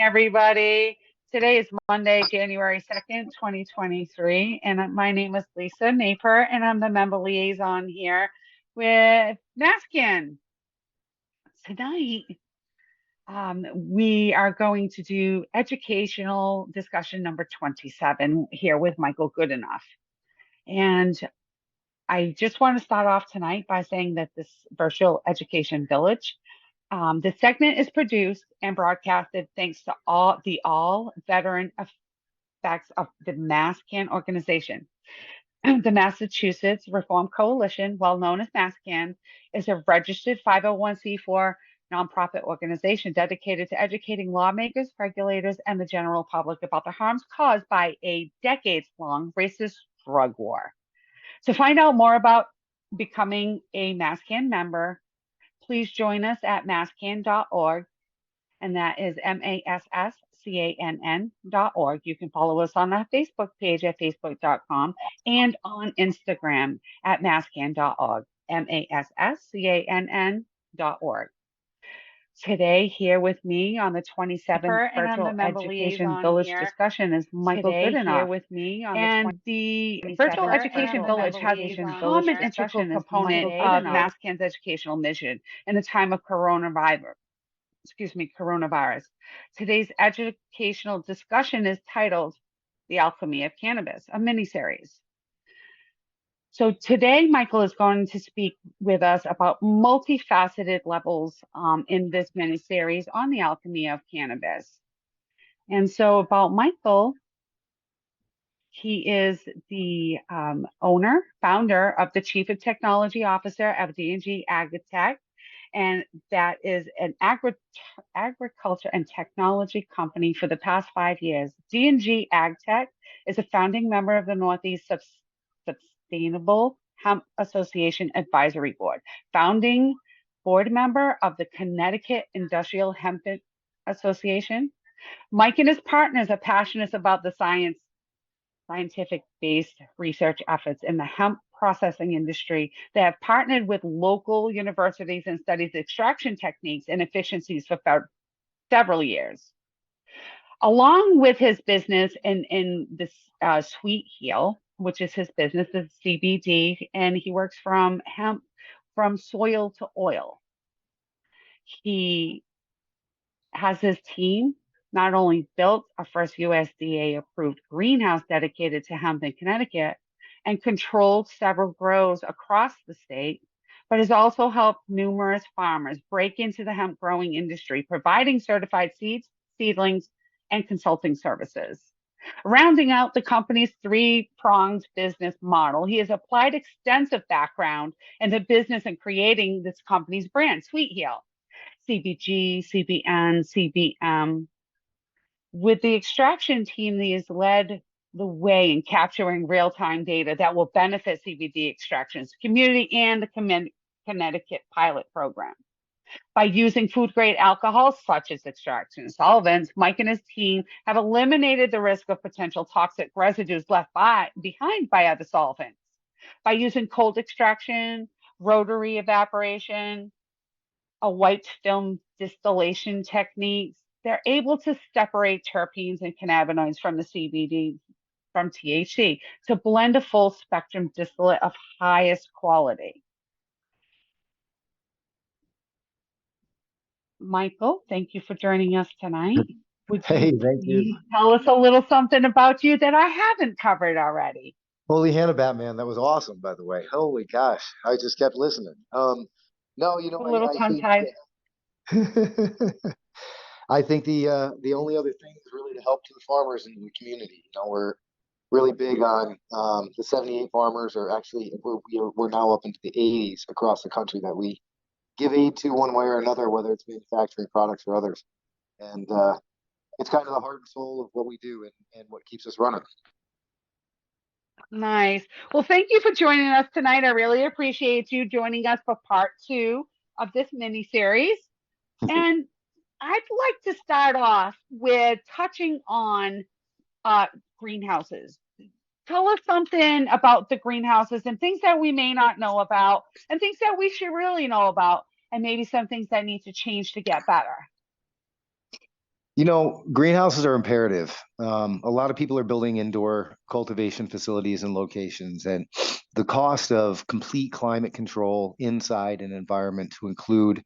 Everybody. Today is Monday, January 2nd, 2023, and my name is Lisa Naper, and I'm the member liaison here with MassCann. Tonight, we are going to do educational discussion number 27 here with Michael Goodenough. And I just want to start off tonight by saying that this virtual education village, the segment is produced and broadcasted thanks to all veteran effects of the MassCann organization. The Massachusetts Reform Coalition, well known as MassCann, is a registered 501c4 nonprofit organization dedicated to educating lawmakers, regulators, and the general public about the harms caused by a decades-long racist drug war. To find out more about becoming a MassCann member, please join us at masscann.org, and that is MassCann.org. You can follow us on our Facebook page at facebook.com and on Instagram at masscann.org, MassCann.org. Today, here with me on the 27th Virtual Education Village discussion is Michael Goodenough. And the Virtual Education Village has a common integral component of MassCann's educational mission in the time of coronavirus. Today's educational discussion is titled The Alchemy of Cannabis, a mini-series. So today, Michael is going to speak with us about multifaceted levels in this mini-series on the alchemy of cannabis. And so about Michael, he is the founder of the Chief of Technology Officer of D&G Agtek, and that is an agriculture and technology company for the past 5 years. D&G Agtek is a founding member of the Northeast Sustainable Hemp Association Advisory Board, founding board member of the Connecticut Industrial Hemp Association. Mike and his partners are passionate about the scientific-based research efforts in the hemp processing industry. They have partnered with local universities and studied extraction techniques and efficiencies for several years. Along with his business in this Sweet Heal, which is his business, is CBD, and he works from hemp from soil to oil. He has his team not only built a first USDA approved greenhouse dedicated to hemp in Connecticut and controlled several grows across the state, but has also helped numerous farmers break into the hemp growing industry, providing certified seeds, seedlings, and consulting services. Rounding out the company's three-pronged business model, he has applied extensive background in the business and creating this company's brand, Sweet Heal, CBG, CBN, CBM. With the extraction team, he has led the way in capturing real-time data that will benefit CBD extractions, community, and the Connecticut pilot program. By using food-grade alcohols such as extraction solvents, Mike and his team have eliminated the risk of potential toxic residues left behind by other solvents. By using cold extraction, rotary evaporation, a white film distillation techniques, they're able to separate terpenes and cannabinoids from the CBD, from THC, to blend a full spectrum distillate of highest quality. Michael, thank you for joining us tonight. Thank you. Tell us a little something about you that I haven't covered already? Holy Hannah Batman, that was awesome, by the way. Holy gosh, I just kept listening. No, you know, a little tongue-tied. I think the only other thing is really to help to the farmers in the community. You know, we're really big on the 78 farmers, or actually we're now up into the 80s across the country that we give aid to one way or another, whether it's manufacturing products or others. And it's kind of the heart and soul of what we do and what keeps us running. Nice. Well, thank you for joining us tonight. I really appreciate you joining us for part 2 of this mini-series. And I'd like to start off with touching on greenhouses. Tell us something about the greenhouses and things that we may not know about and things that we should really know about, and maybe some things that need to change to get better. Greenhouses are imperative. A lot of people are building indoor cultivation facilities and locations, and the cost of complete climate control inside an environment to include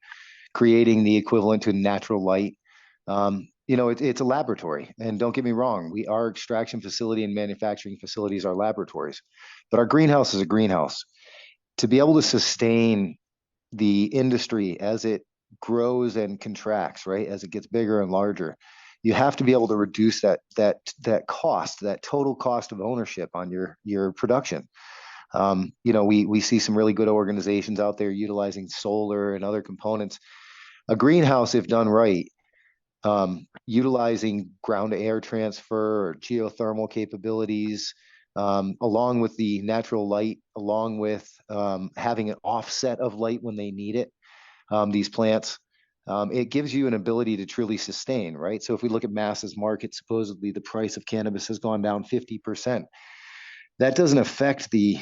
creating the equivalent to natural light. It's a laboratory, and don't get me wrong, our extraction facility and manufacturing facilities are laboratories, but our greenhouse is a greenhouse. To be able to sustain the industry as it grows and contracts, right? As it gets bigger and larger, you have to be able to reduce that cost, that total cost of ownership on your production. We see some really good organizations out there utilizing solar and other components. A greenhouse, if done right, utilizing ground to air transfer or geothermal capabilities, along with the natural light, along with having an offset of light when they need it, these plants, it gives you an ability to truly sustain, right? So if we look at Mass's market, supposedly the price of cannabis has gone down 50%. That doesn't affect the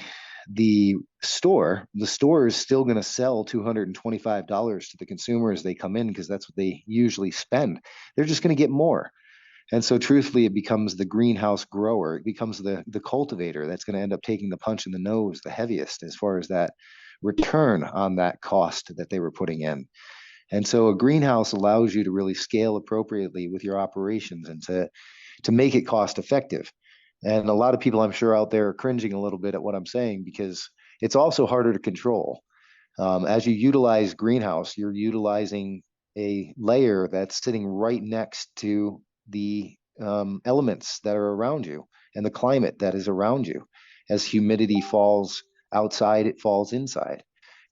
store. The store is still going to sell $225 to the consumer as they come in because that's what they usually spend. They're just going to get more. And so truthfully, it becomes the greenhouse grower. It becomes the cultivator that's going to end up taking the punch in the nose the heaviest as far as that return on that cost that they were putting in. And so a greenhouse allows you to really scale appropriately with your operations and to make it cost effective. And a lot of people I'm sure out there are cringing a little bit at what I'm saying because it's also harder to control. As you utilize greenhouse, you're utilizing a layer that's sitting right next to the elements that are around you and the climate that is around you. As humidity falls outside, it falls inside.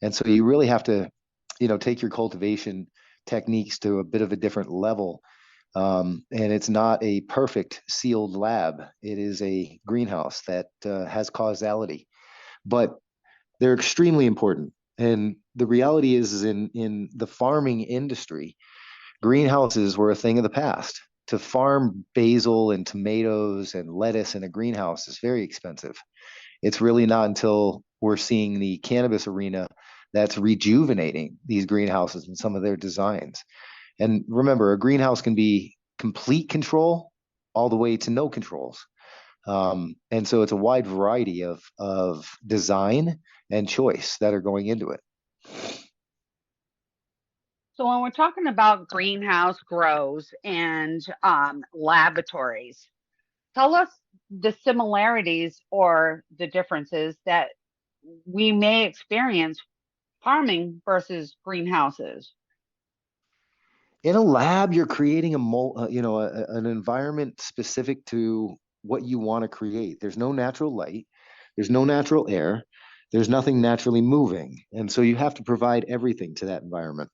And so you really have to, take your cultivation techniques to a bit of a different level. And it's not a perfect sealed lab. It is a greenhouse that has causality, but they're extremely important. And the reality is in the farming industry, greenhouses were a thing of the past. To farm basil and tomatoes and lettuce in a greenhouse is very expensive. It's really not until we're seeing the cannabis arena that's rejuvenating these greenhouses and some of their designs. And remember, a greenhouse can be complete control all the way to no controls. And so it's a wide variety of design and choice that are going into it. So when we're talking about greenhouse grows and laboratories, tell us the similarities or the differences that we may experience farming versus greenhouses. In a lab, you're creating an environment specific to what you want to create. There's no natural light, there's no natural air, there's nothing naturally moving, and so you have to provide everything to that environment.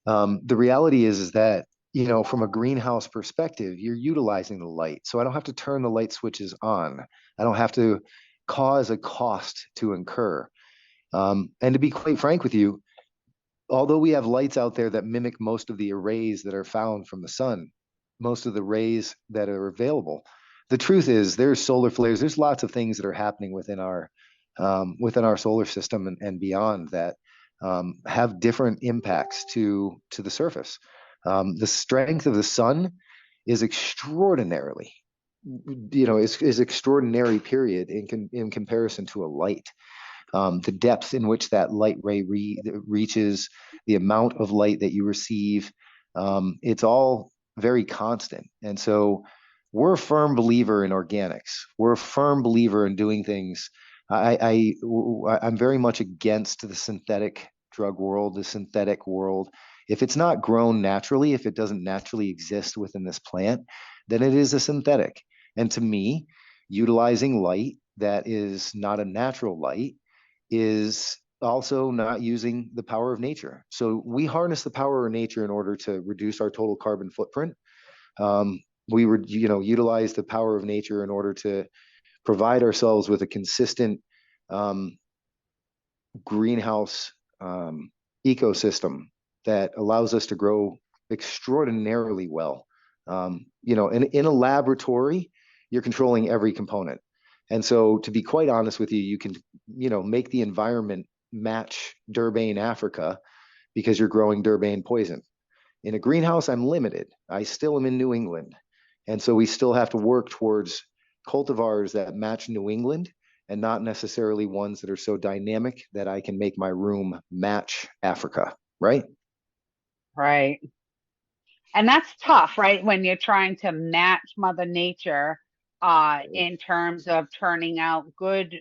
The reality is that from a greenhouse perspective, you're utilizing the light, so I don't have to turn the light switches on. I don't have to cause a cost to incur. And to be quite frank with you, although we have lights out there that mimic most of the arrays that are found from the sun, most of the rays that are available, the truth is there's solar flares. There's lots of things that are happening within our solar system and beyond that have different impacts to the surface. The strength of the sun is extraordinarily, is extraordinary. Period in comparison to a light. The depth in which that light ray reaches, the amount of light that you receive, it's all very constant. And so we're a firm believer in organics. We're a firm believer in doing things. I'm very much against the synthetic drug world, the synthetic world. If it's not grown naturally, if it doesn't naturally exist within this plant, then it is a synthetic. And to me, utilizing light that is not a natural light is also not using the power of nature. So we harness the power of nature in order to reduce our total carbon footprint. We would, utilize the power of nature in order to provide ourselves with a consistent greenhouse ecosystem that allows us to grow extraordinarily well. In a laboratory, you're controlling every component. And so to be quite honest with you, you can, make the environment match Durban, Africa, because you're growing Durban poison. In a greenhouse, I'm limited. I still am in New England. And so we still have to work towards cultivars that match New England and not necessarily ones that are so dynamic that I can make my room match Africa, right? Right. And that's tough, right? When you're trying to match Mother Nature in terms of turning out good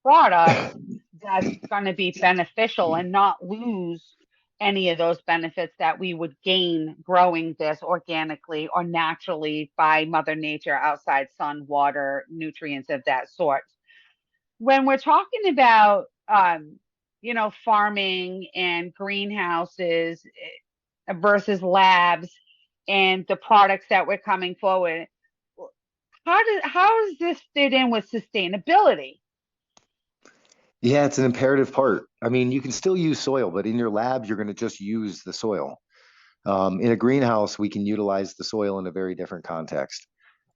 products that's going to be beneficial and not lose any of those benefits that we would gain growing this organically or naturally by Mother Nature outside sun, water, nutrients of that sort. When we're talking about, farming and greenhouses versus labs and the products that we're coming forward, how does this fit in with sustainability? Yeah, it's an imperative part. I mean, you can still use soil, but in your lab, you're going to just use the soil. In a greenhouse, we can utilize the soil in a very different context.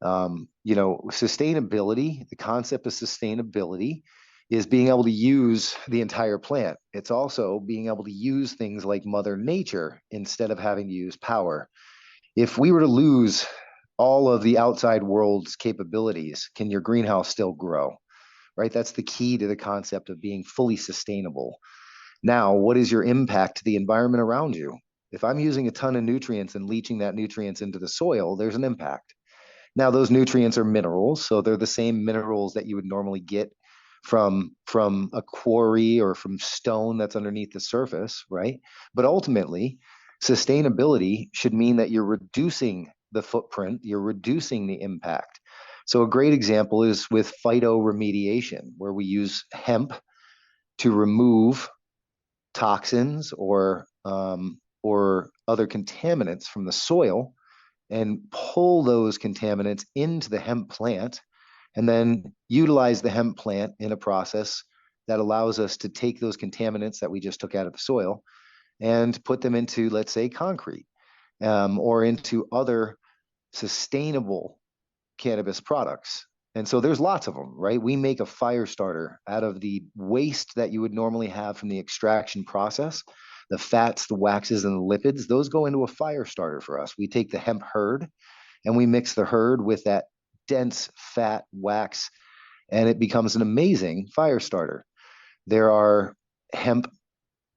Sustainability, the concept of sustainability is being able to use the entire plant. It's also being able to use things like Mother Nature instead of having to use power. If we were to lose all of the outside world's capabilities, can your greenhouse still grow? Right? That's the key to the concept of being fully sustainable. Now, what is your impact to the environment around you? If I'm using a ton of nutrients and leaching that nutrients into the soil, there's an impact. Now, those nutrients are minerals, so they're the same minerals that you would normally get from a quarry or from stone that's underneath the surface, right? But ultimately, sustainability should mean that you're reducing the footprint, you're reducing the impact. So a great example is with phytoremediation, where we use hemp to remove toxins or other contaminants from the soil and pull those contaminants into the hemp plant and then utilize the hemp plant in a process that allows us to take those contaminants that we just took out of the soil and put them into, let's say, concrete or into other sustainable cannabis products. And so there's lots of them, right? We make a fire starter out of the waste that you would normally have from the extraction process. The fats, the waxes, and the lipids, those go into a fire starter for us. We take the hemp hurd and we mix the hurd with that dense fat wax, and it becomes an amazing fire starter. There are hemp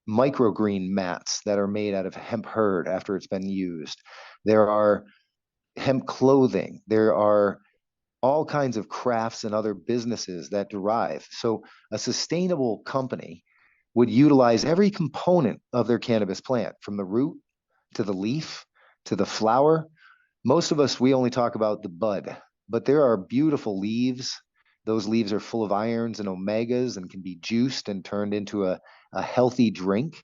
microgreen mats that are made out of hemp hurd after it's been used. There are hemp clothing. There are all kinds of crafts and other businesses that derive. So a sustainable company would utilize every component of their cannabis plant, from the root to the leaf to the flower. Most of us, we only talk about the bud, but there are beautiful leaves. Those leaves are full of irons and omegas and can be juiced and turned into a healthy drink.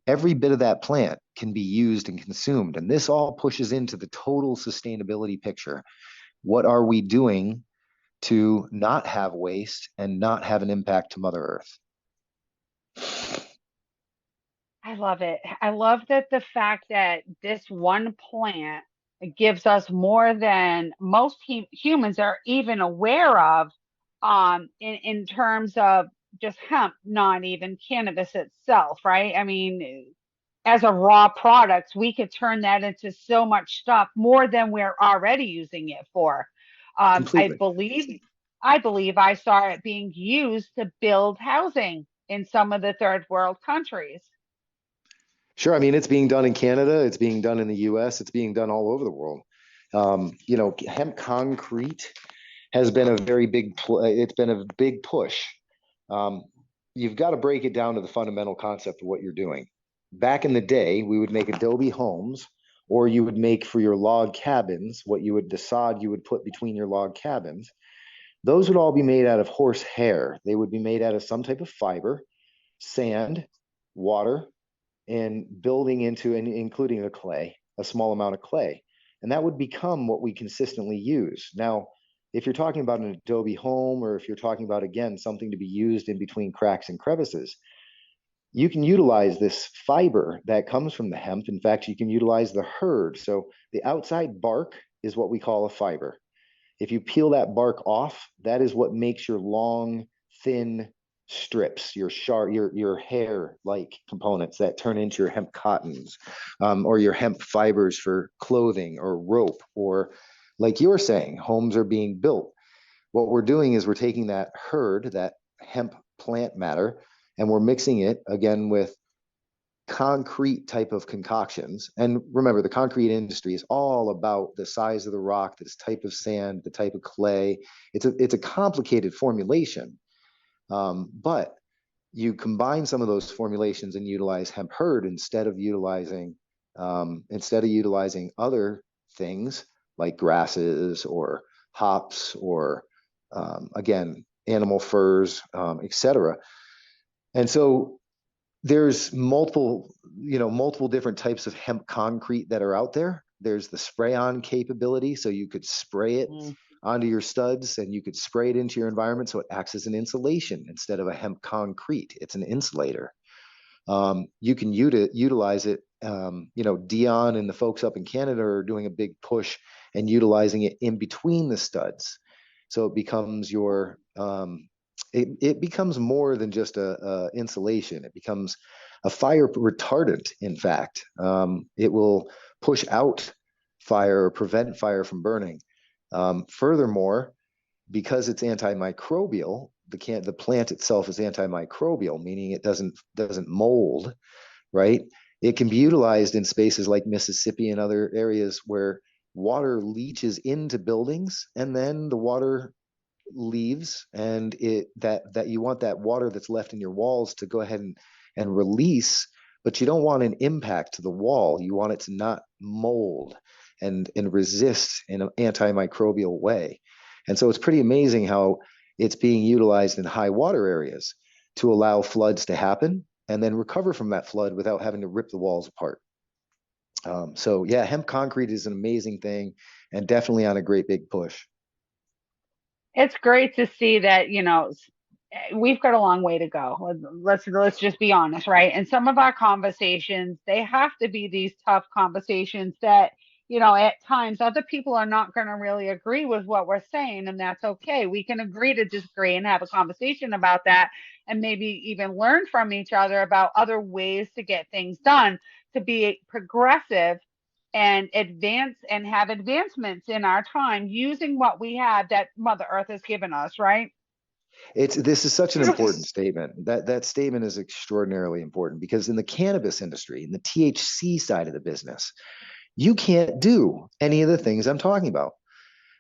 Every bit of that plant can be used and consumed. And this all pushes into the total sustainability picture. What are we doing to not have waste and not have an impact to Mother Earth? I love it. I love that the fact that this one plant gives us more than most humans are even aware of, in terms of just hemp, not even cannabis itself, right? I mean, as a raw product, we could turn that into so much stuff more than we're already using it for. Um, I Completely. believe, I believe I saw it being used to build housing in some of the third world countries. Sure. I mean, it's being done in Canada, it's being done in the US, it's being done all over the world. Hemp concrete has been a very big, it's been a big push. Um, you've got to break it down to the fundamental concept of what you're doing. Back in the day, we would make adobe homes, or you would make for your log cabins what you would, the sod you would put between your log cabins. Those would all be made out of horse hair. They would be made out of some type of fiber, sand, water, and building into and including a clay, a small amount of clay. And that would become what we consistently use. Now, if you're talking about an adobe home, or if you're talking about, again, something to be used in between cracks and crevices, you can utilize this fiber that comes from the hemp. In fact, you can utilize the hurd. So the outside bark is what we call a fiber. If you peel that bark off, that is what makes your long, thin strips, your hair like components that turn into your hemp cottons, or your hemp fibers for clothing or rope, or like you were saying, homes are being built. What we're doing is we're taking that herd, that hemp plant matter, and we're mixing it again with concrete type of concoctions. And remember, the concrete industry is all about the size of the rock, this type of sand, the type of clay. It's a complicated formulation, but you combine some of those formulations and utilize hemp hurd instead of utilizing other things like grasses or hops or again animal furs, etc. And so there's multiple different types of hemp concrete that are out there. There's the spray on capability, so you could spray it onto your studs and you could spray it into your environment so it acts as an insulation instead of a hemp concrete. It's an insulator. You can utilize it. Dion and the folks up in Canada are doing a big push and utilizing it in between the studs, so it becomes it becomes more than just a insulation. It becomes a fire retardant. In fact, it will push out fire or prevent fire from burning. Furthermore, because it's antimicrobial, the plant itself is antimicrobial, meaning it doesn't mold, right? It can be utilized in spaces like Mississippi and other areas where water leaches into buildings and then the water leaves, and that you want that water that's left in your walls to go ahead and release, but you don't want an impact to the wall. You want it to not mold and resist in an antimicrobial way. And so it's pretty amazing how it's being utilized in high water areas to allow floods to happen and then recover from that flood without having to rip the walls apart. So yeah, hemp concrete is an amazing thing and definitely on a great big push. It's great to see that, we've got a long way to go. Let's just be honest, right? And some of our conversations, they have to be these tough conversations that, at times other people are not going to really agree with what we're saying, and that's okay. We can agree to disagree and have a conversation about that, and maybe even learn from each other about other ways to get things done, to be progressive and advance and have advancements in our time using what we have that Mother Earth has given us, right? This is such an important statement. That statement is extraordinarily important because in the cannabis industry, in the THC side of the business, you can't do any of the things I'm talking about.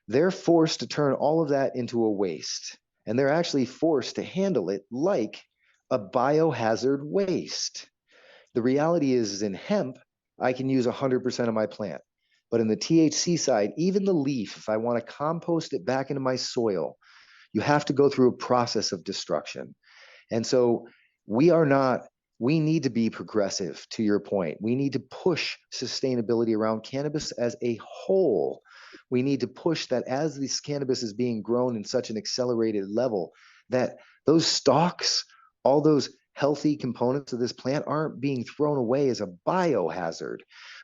They're forced to turn all of that into a waste, and they're actually forced to handle it like a biohazard waste. The reality is in hemp, I can use 100% of my plant. But in the THC side, even the leaf, if I want to compost it back into my soil, you have to go through a process of destruction. And so we need to be progressive, to your point. We need to push sustainability around cannabis as a whole. We need to push that as this cannabis is being grown in such an accelerated level, that those stalks, all those healthy components of this plant aren't being thrown away as a biohazard,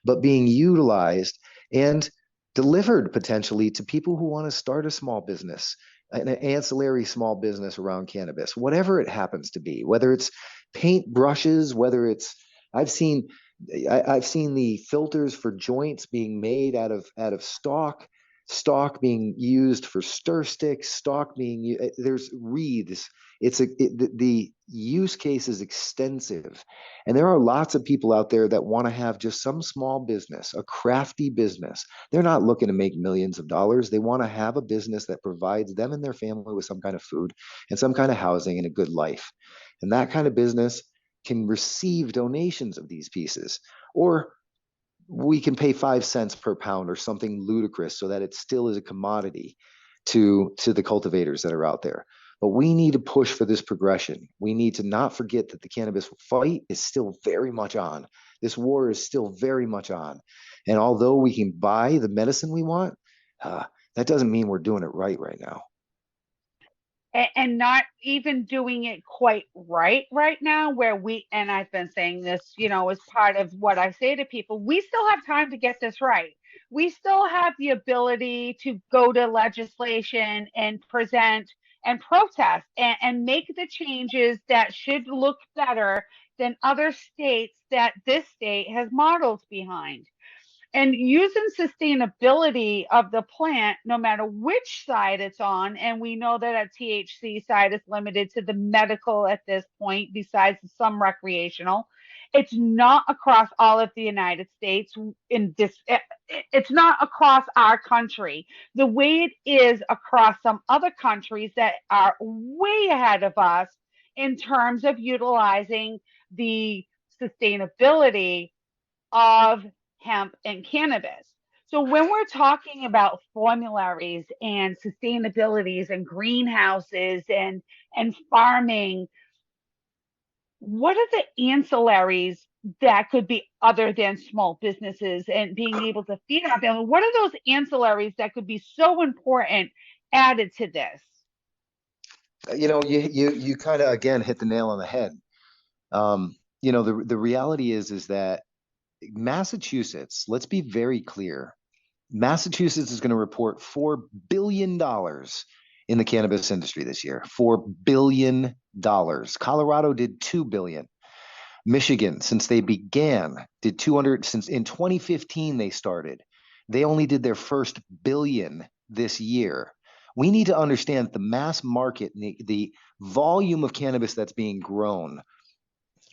but being utilized and delivered potentially to people who want to start a small business, an ancillary small business around cannabis, whatever it happens to be, whether it's paint brushes, whether it's I've seen I've seen the filters for joints being made out of stalk being used for stir sticks, stalk being there's wreaths. The use case is extensive, and there are lots of people out there that want to have just some small business, a crafty business. They're not looking to make millions of dollars. They want to have a business that provides them and their family with some kind of food and some kind of housing and a good life. And that kind of business can receive donations of these pieces, or we can pay 5 cents per pound or something ludicrous so that it still is a commodity to the cultivators that are out there. But we need to push for this progression. We need to not forget that the cannabis fight is still very much on. This war is still very much on. And although we can buy the medicine we want, that doesn't mean we're doing it right now. And not even doing it quite right now, where and I've been saying this, as part of what I say to people, we still have time to get this right. We still have the ability to go to legislation and present and protest and make the changes that should look better than other states that this state has modeled behind. And using sustainability of the plant, no matter which side it's on, and we know that a THC side is limited to the medical at this point, besides some recreational. It's not across all of the United States. In this, it's not across our country the way it is across some other countries that are way ahead of us in terms of utilizing the sustainability of hemp and cannabis. So when we're talking about formularies and sustainabilities and greenhouses and farming, what are the ancillaries that could be other than small businesses and being able to feed on them? What are those ancillaries that could be so important added to this? You kind of again hit the nail on the head. The reality is that Massachusetts, let's be very clear. Massachusetts is going to report $4 billion in the cannabis industry this year. $4 billion. Colorado did 2 billion. Michigan, since they began, did 200. Since in 2015 they started. They only did their first billion this year. We need to understand the mass market, the volume of cannabis that's being grown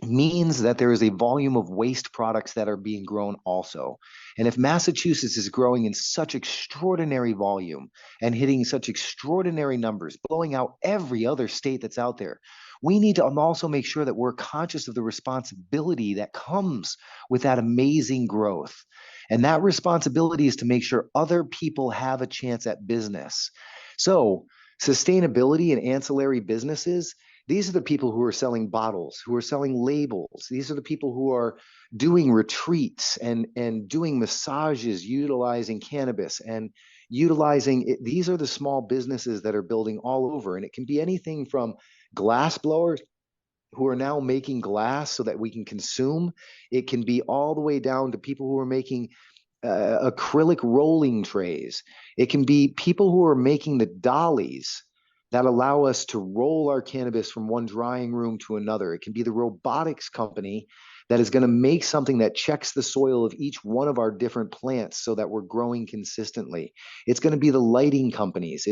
means that there is a volume of waste products that are being grown also. And if Massachusetts is growing in such extraordinary volume and hitting such extraordinary numbers, blowing out every other state that's out there, we need to also make sure that we're conscious of the responsibility that comes with that amazing growth. And that responsibility is to make sure other people have a chance at business. So sustainability and ancillary businesses, these are the people who are selling bottles, who are selling labels. These are the people who are doing retreats and doing massages, utilizing cannabis and utilizing it. These are the small businesses that are building all over. And it can be anything from glass blowers who are now making glass so that we can consume. It can be all the way down to people who are making acrylic rolling trays. It can be people who are making the dollies that allow us to roll our cannabis from one drying room to another. It can be the robotics company that is going to make something that checks the soil of each one of our different plants so that we're growing consistently. It's going to be the lighting companies.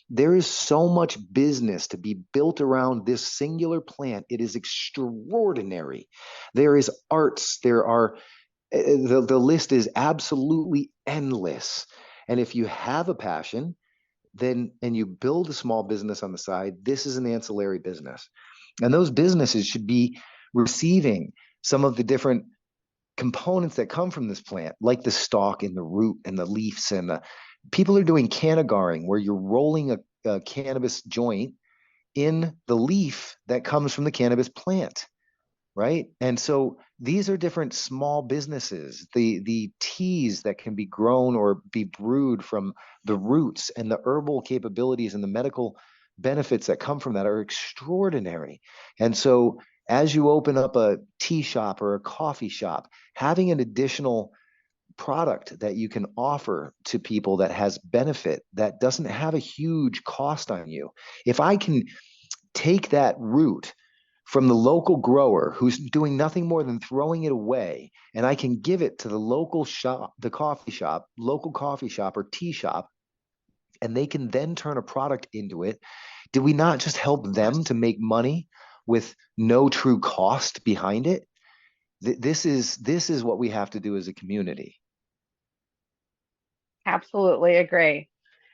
There is so much business to be built around this singular plant. It is extraordinary. There is arts. The list is absolutely endless. And if you have a passion, and you build a small business on the side, this is an ancillary business. And those businesses should be receiving some of the different components that come from this plant, like the stalk and the root and the leaves. And people are doing canagaring, where you're rolling a cannabis joint in the leaf that comes from the cannabis plant. Right. And so these are different small businesses, the teas that can be grown or be brewed from the roots, and the herbal capabilities and the medical benefits that come from that are extraordinary. And so as you open up a tea shop or a coffee shop, having an additional product that you can offer to people that has benefit, that doesn't have a huge cost on you. If I can take that root from the local grower who's doing nothing more than throwing it away, and I can give it to the local shop, local coffee shop or tea shop, and they can then turn a product into it, did we not just help them to make money with no true cost behind it? This is what we have to do as a community. Absolutely agree.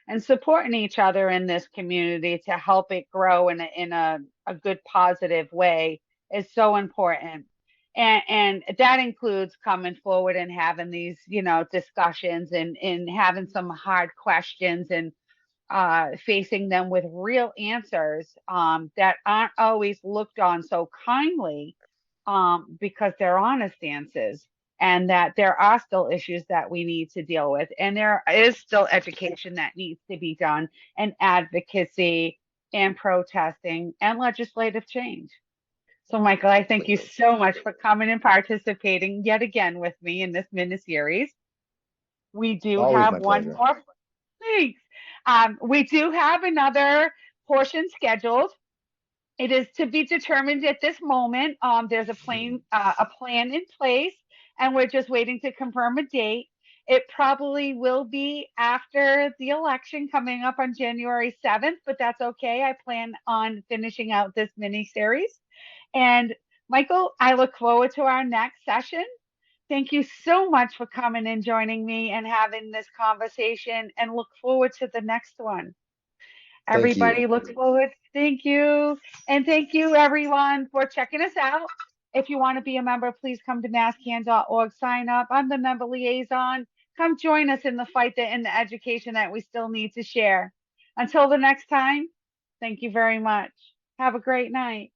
And supporting each other in this community to help it grow in a good positive way is so important. And that includes coming forward and having these, discussions and having some hard questions and facing them with real answers that aren't always looked on so kindly because they're honest answers, and that there are still issues that we need to deal with. And there is still education that needs to be done, and advocacy and protesting and legislative change. So, Michael, I thank you so much for coming and participating yet again with me in this mini series. We do Always have my one pleasure. more. Thanks. We do have another portion scheduled. It is to be determined at this moment. There's a plan in place, and we're just waiting to confirm a date. It probably will be after the election coming up on January 7th, but that's okay. I plan on finishing out this mini series. And Michael, I look forward to our next session. Thank you so much for coming and joining me and having this conversation, and look forward to the next one. Thank you. Everybody look forward. Thank you. And thank you everyone for checking us out. If you want to be a member, please come to masscann.org, sign up. I'm the member liaison. Come join us in the fight and the education that we still need to share. Until the next time, thank you very much. Have a great night.